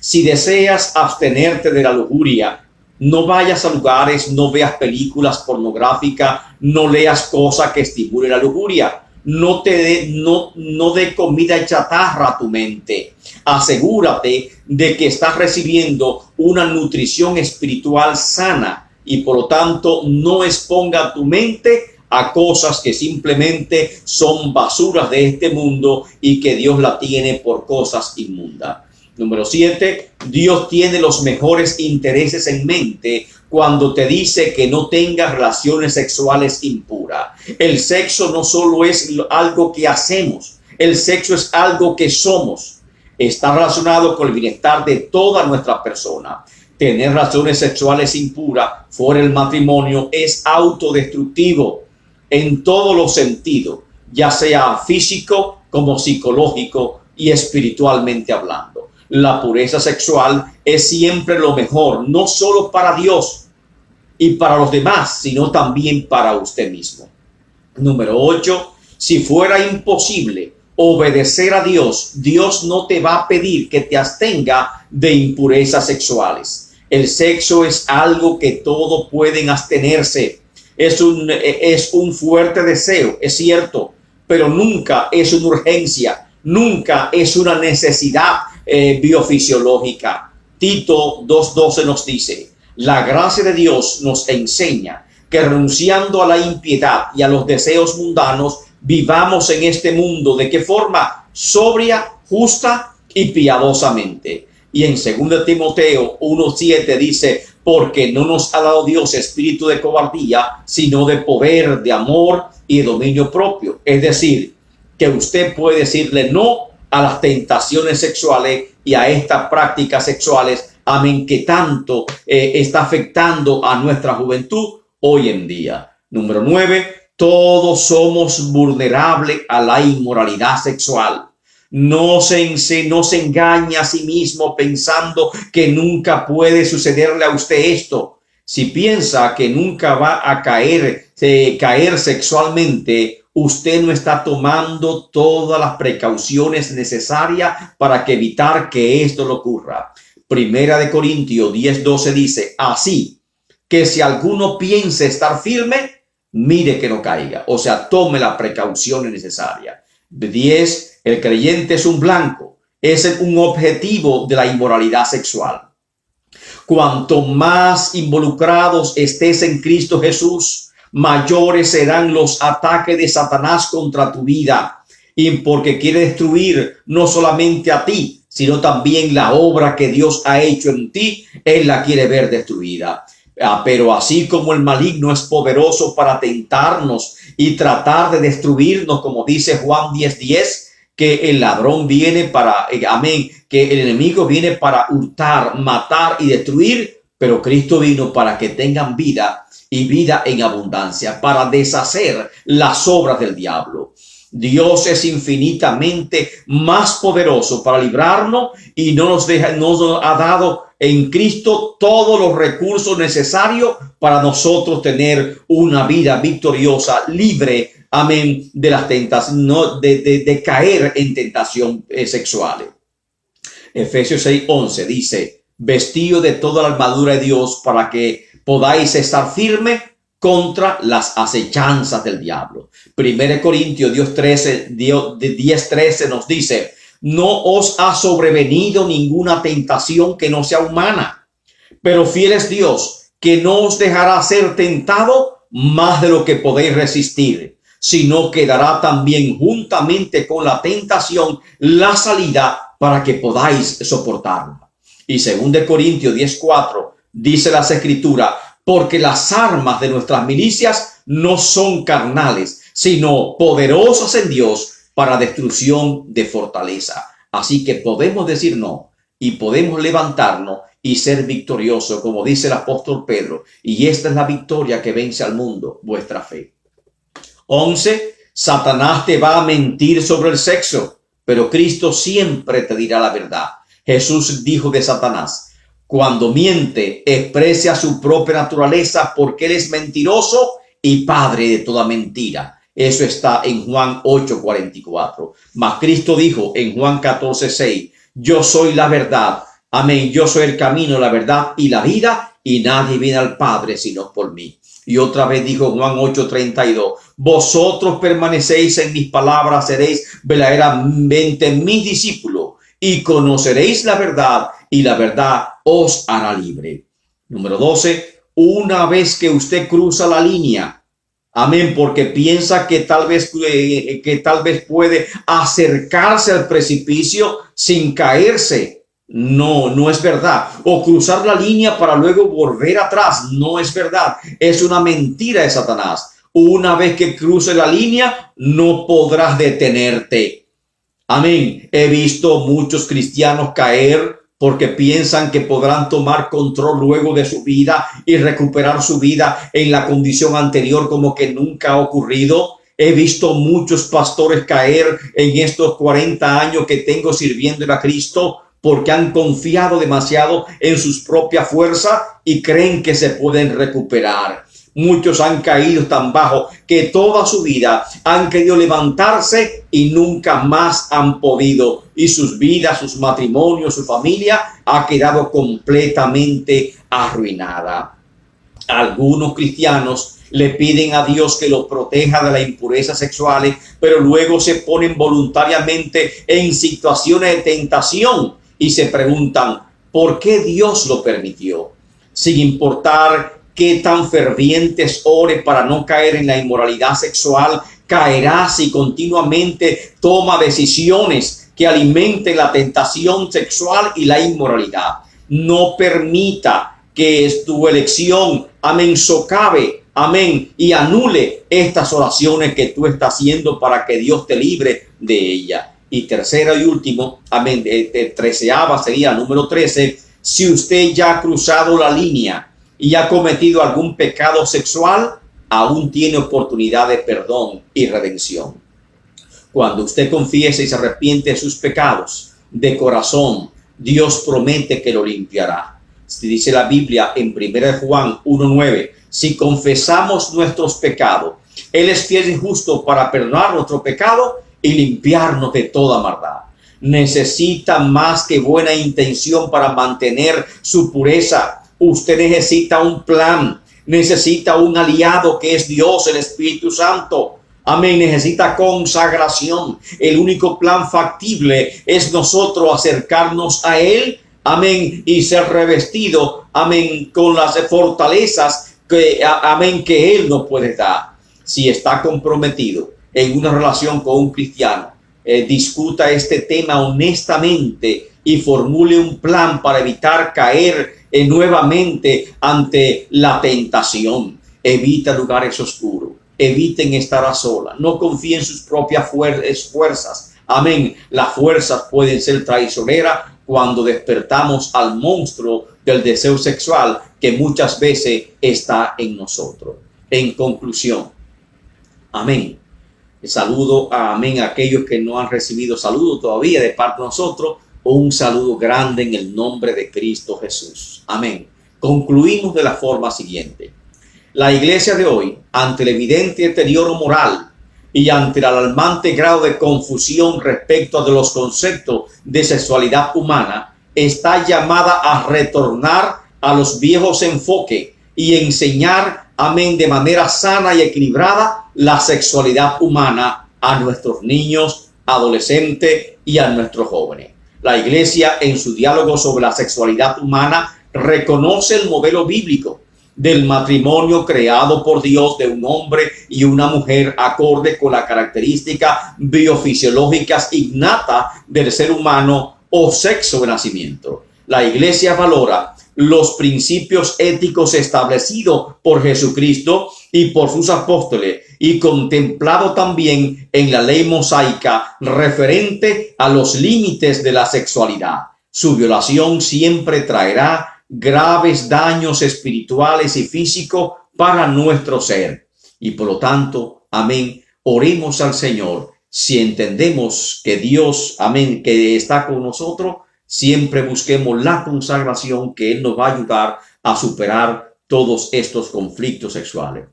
Si deseas abstenerte de la lujuria, no vayas a lugares, no veas películas pornográficas, no leas cosas que estimulen la lujuria. No dé comida chatarra a tu mente. Asegúrate de que estás recibiendo una nutrición espiritual sana y por lo tanto no exponga tu mente a cosas que simplemente son basuras de este mundo y que Dios la tiene por cosas inmundas. Número 7, Dios tiene los mejores intereses en mente cuando te dice que no tengas relaciones sexuales impuras. El sexo no solo es algo que hacemos, el sexo es algo que somos. Está relacionado con el bienestar de toda nuestra persona. Tener relaciones sexuales impuras fuera del matrimonio es autodestructivo en todos los sentidos, ya sea físico como psicológico y espiritualmente hablando. La pureza sexual es siempre lo mejor, no solo para Dios y para los demás, sino también para usted mismo. Número 8, si fuera imposible obedecer a Dios, Dios no te va a pedir que te abstenga de impurezas sexuales. El sexo es algo que todos pueden abstenerse. Es un fuerte deseo, es cierto, pero nunca es una urgencia, nunca es una necesidad biofisiológica. Tito 2:12 nos dice, la gracia de Dios nos enseña que renunciando a la impiedad y a los deseos mundanos, vivamos en este mundo de qué forma sobria, justa y piadosamente. Y en 2 Timoteo 1:7 dice, porque no nos ha dado Dios espíritu de cobardía, sino de poder, de amor y de dominio propio. Es decir, que usted puede decirle no a las tentaciones sexuales y a estas prácticas sexuales, amén, que tanto está afectando a nuestra juventud hoy en día. Número 9, todos somos vulnerables a la inmoralidad sexual. No se engañe a sí mismo pensando que nunca puede sucederle a usted esto. Si piensa que nunca va a caer sexualmente, usted no está tomando todas las precauciones necesarias para evitar que esto le ocurra. Primera de Corintios 10:12 dice, así que si alguno piensa estar firme, mire que no caiga. O sea, tome las precauciones necesarias. 10, el creyente es un blanco, es un objetivo de la inmoralidad sexual. Cuanto más involucrados estés en Cristo Jesús, mayores serán los ataques de Satanás contra tu vida, y porque quiere destruir no solamente a ti, sino también la obra que Dios ha hecho en ti, él la quiere ver destruida. Pero así como el maligno es poderoso para tentarnos y tratar de destruirnos, como dice Juan 10:10, que el ladrón viene para, amén, que el enemigo viene para hurtar, matar y destruir, pero Cristo vino para que tengan vida y vida en abundancia, para deshacer las obras del diablo. Dios es infinitamente más poderoso para librarnos y nos ha dado en Cristo todos los recursos necesarios para nosotros tener una vida victoriosa, libre, amén, de las tentaciones, no de caer en tentación sexuales. Efesios 6:11 dice, vestido de toda la armadura de Dios para que podáis estar firmes contra las acechanzas del diablo. 1 Corintios 10:13 nos dice, no os ha sobrevenido ninguna tentación que no sea humana, pero fiel es Dios, que no os dejará ser tentado más de lo que podéis resistir, sino que dará también juntamente con la tentación la salida para que podáis soportarla. Y 2 Corintios 10:4 dice las Escrituras, porque las armas de nuestras milicias no son carnales, sino poderosas en Dios para destrucción de fortaleza. Así que podemos decir no y podemos levantarnos y ser victoriosos, como dice el apóstol Pedro. Y esta es la victoria que vence al mundo, vuestra fe. 11. Satanás te va a mentir sobre el sexo, pero Cristo siempre te dirá la verdad. Jesús dijo de Satanás, cuando miente, expresa su propia naturaleza porque él es mentiroso y padre de toda mentira. Eso está en Juan 8:44. Mas Cristo dijo en Juan 14:6, yo soy la verdad. Amén. Yo soy el camino, la verdad y la vida, y nadie viene al Padre sino por mí. Y otra vez dijo Juan 8:32, vosotros permanecéis en mis palabras, seréis verdaderamente mis discípulos y conoceréis la verdad y la verdad os hará libre. Número 12, una vez que usted cruza la línea, amén, porque piensa que tal vez puede acercarse al precipicio sin caerse. No es verdad. O cruzar la línea para luego volver atrás. No es verdad. Es una mentira de Satanás. Una vez que cruce la línea, no podrás detenerte. Amén. He visto muchos cristianos caer porque piensan que podrán tomar control luego de su vida y recuperar su vida en la condición anterior como que nunca ha ocurrido. He visto muchos pastores caer en estos 40 años que tengo sirviendo a Cristo porque han confiado demasiado en sus propias fuerzas y creen que se pueden recuperar. Muchos han caído tan bajo que toda su vida han querido levantarse y nunca más han podido. Y sus vidas, sus matrimonios, su familia ha quedado completamente arruinada. Algunos cristianos le piden a Dios que los proteja de las impurezas sexuales, pero luego se ponen voluntariamente en situaciones de tentación y se preguntan, ¿por qué Dios lo permitió? Sin importar qué tan fervientes ore para no caer en la inmoralidad sexual, caerá si continuamente toma decisiones que alimenten la tentación sexual y la inmoralidad. No permita que tu elección, amén, socave, amén, y anule estas oraciones que tú estás haciendo para que Dios te libre de ella. Y tercero y último, amén, treceava sería número 13, si usted ya ha cruzado la línea y ha cometido algún pecado sexual, aún tiene oportunidad de perdón y redención. Cuando usted confiese y se arrepiente de sus pecados de corazón, Dios promete que lo limpiará. Dice la Biblia en 1 Juan 1:9, si confesamos nuestros pecados, Él es fiel y justo para perdonar nuestro pecado y limpiarnos de toda maldad. Necesita más que buena intención para mantener su pureza. Usted necesita un plan, necesita un aliado que es Dios, el Espíritu Santo. Amén, necesita consagración. El único plan factible es nosotros acercarnos a Él, amén, y ser revestido, amén, con las fortalezas que, amén, que Él nos puede dar. Si está comprometido en una relación con un cristiano, discuta este tema honestamente y formule un plan para evitar caer nuevamente ante la tentación. Evita lugares oscuros. Eviten estar a solas. No confíen en sus propias fuerzas. Amén. Las fuerzas pueden ser traicioneras cuando despertamos al monstruo del deseo sexual que muchas veces está en nosotros. En conclusión, amén. Saludo a amén a aquellos que no han recibido saludo todavía de parte de nosotros. Un saludo grande en el nombre de Cristo Jesús. Amén. Concluimos de la forma siguiente. La iglesia de hoy, ante el evidente deterioro moral y ante el alarmante grado de confusión respecto de los conceptos de sexualidad humana, está llamada a retornar a los viejos enfoques y enseñar, amén, de manera sana y equilibrada la sexualidad humana a nuestros niños, adolescentes y a nuestros jóvenes. La iglesia, en su diálogo sobre la sexualidad humana, reconoce el modelo bíblico del matrimonio creado por Dios de un hombre y una mujer acorde con las características biofisiológicas innatas del ser humano o sexo de nacimiento. La iglesia valora los principios éticos establecidos por Jesucristo y por sus apóstoles y contemplado también en la ley mosaica referente a los límites de la sexualidad. Su violación siempre traerá graves daños espirituales y físicos para nuestro ser. Y por lo tanto, amén, oremos al Señor. Si entendemos que Dios, amén, que está con nosotros, siempre busquemos la consagración que Él nos va a ayudar a superar todos estos conflictos sexuales.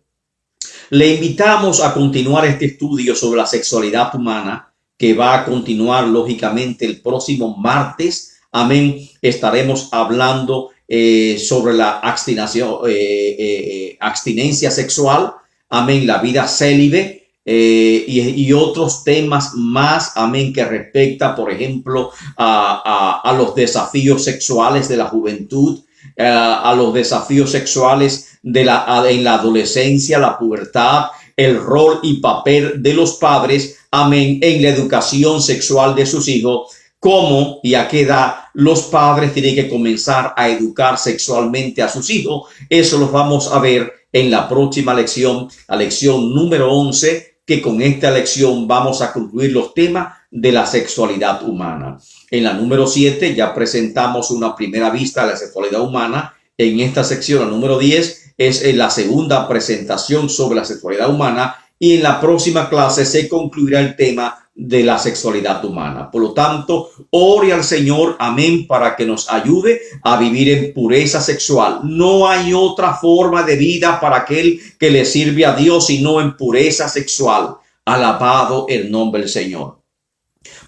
Le invitamos a continuar este estudio sobre la sexualidad humana, que va a continuar lógicamente el próximo martes. Amén. Estaremos hablando sobre la abstinencia sexual, amén, la vida célibe y otros temas más, amén, que respecta, por ejemplo, a los desafíos sexuales de la juventud, a los desafíos sexuales en la adolescencia, la pubertad, el rol y papel de los padres, amén, en la educación sexual de sus hijos. Cómo y a qué edad los padres tienen que comenzar a educar sexualmente a sus hijos. Eso lo vamos a ver en la próxima lección, la lección número 11, que con esta lección vamos a concluir los temas de la sexualidad humana. En la número 7 ya presentamos una primera vista de la sexualidad humana. En esta sección, la número 10, es la segunda presentación sobre la sexualidad humana. Y en la próxima clase se concluirá el tema de la sexualidad humana. Por lo tanto, ore al Señor, amén, para que nos ayude a vivir en pureza sexual. No hay otra forma de vida para aquel que le sirve a Dios sino en pureza sexual. Alabado el nombre del Señor.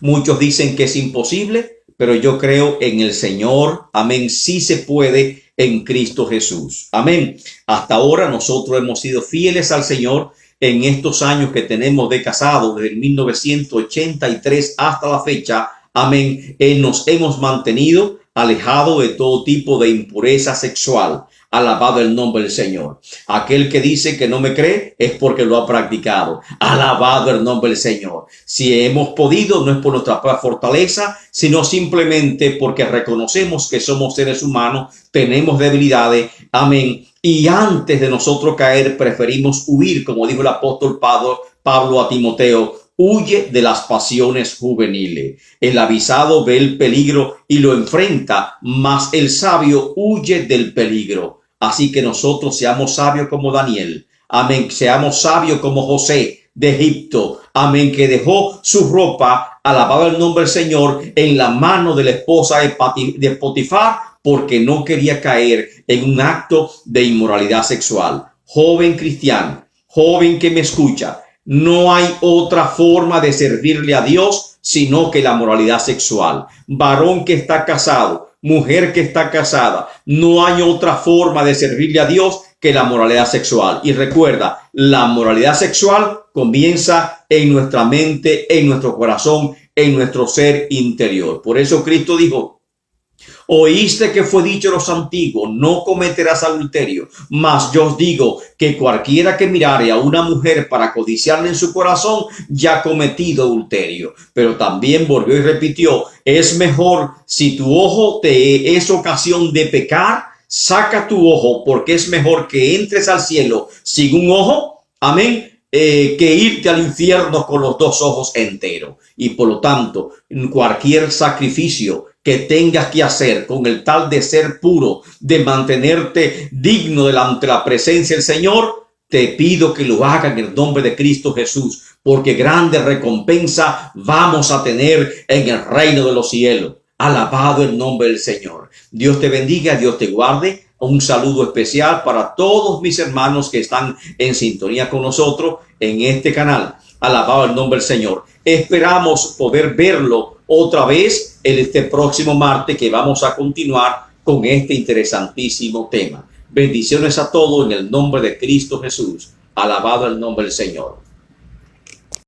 Muchos dicen que es imposible, pero yo creo en el Señor, amén, sí se puede en Cristo Jesús. Amén. Hasta ahora nosotros hemos sido fieles al Señor en estos años que tenemos de casado, desde 1983 hasta la fecha, amén, nos hemos mantenido alejados de todo tipo de impureza sexual. Alabado el nombre del Señor. Aquel que dice que no me cree es porque lo ha practicado. Alabado el nombre del Señor. Si hemos podido, no es por nuestra fortaleza, sino simplemente porque reconocemos que somos seres humanos, tenemos debilidades. Amén. Y antes de nosotros caer, preferimos huir, como dijo el apóstol Pablo a Timoteo. Huye de las pasiones juveniles. El avisado ve el peligro y lo enfrenta, mas el sabio huye del peligro. Así que nosotros seamos sabios como Daniel. Amén. Seamos sabios como José de Egipto. Amén. Que dejó su ropa, alabado el nombre del Señor, en la mano de la esposa de Potifar, porque no quería caer en un acto de inmoralidad sexual. Joven cristiano, joven que me escucha, no hay otra forma de servirle a Dios sino que la moralidad sexual. Varón que está casado, mujer que está casada, no hay otra forma de servirle a Dios que la moralidad sexual. Y recuerda, la moralidad sexual comienza en nuestra mente, en nuestro corazón, en nuestro ser interior. Por eso Cristo dijo: oíste que fue dicho a los antiguos, no cometerás adulterio. Mas yo os digo que cualquiera que mirare a una mujer para codiciarla en su corazón, ya ha cometido adulterio. Pero también volvió y repitió: es mejor, si tu ojo te es ocasión de pecar, saca tu ojo, porque es mejor que entres al cielo sin un ojo, amén, que irte al infierno con los dos ojos enteros. Y por lo tanto, cualquier sacrificio que tengas que hacer con el tal de ser puro, de mantenerte digno delante de la presencia del Señor, te pido que lo hagas en el nombre de Cristo Jesús, porque grande recompensa vamos a tener en el reino de los cielos. Alabado el nombre del Señor. Dios te bendiga, Dios te guarde. Un saludo especial para todos mis hermanos que están en sintonía con nosotros en este canal. Alabado el nombre del Señor. Esperamos poder verlo otra vez en este próximo martes, que vamos a continuar con este interesantísimo tema. Bendiciones a todos en el nombre de Cristo Jesús. Alabado el nombre del Señor.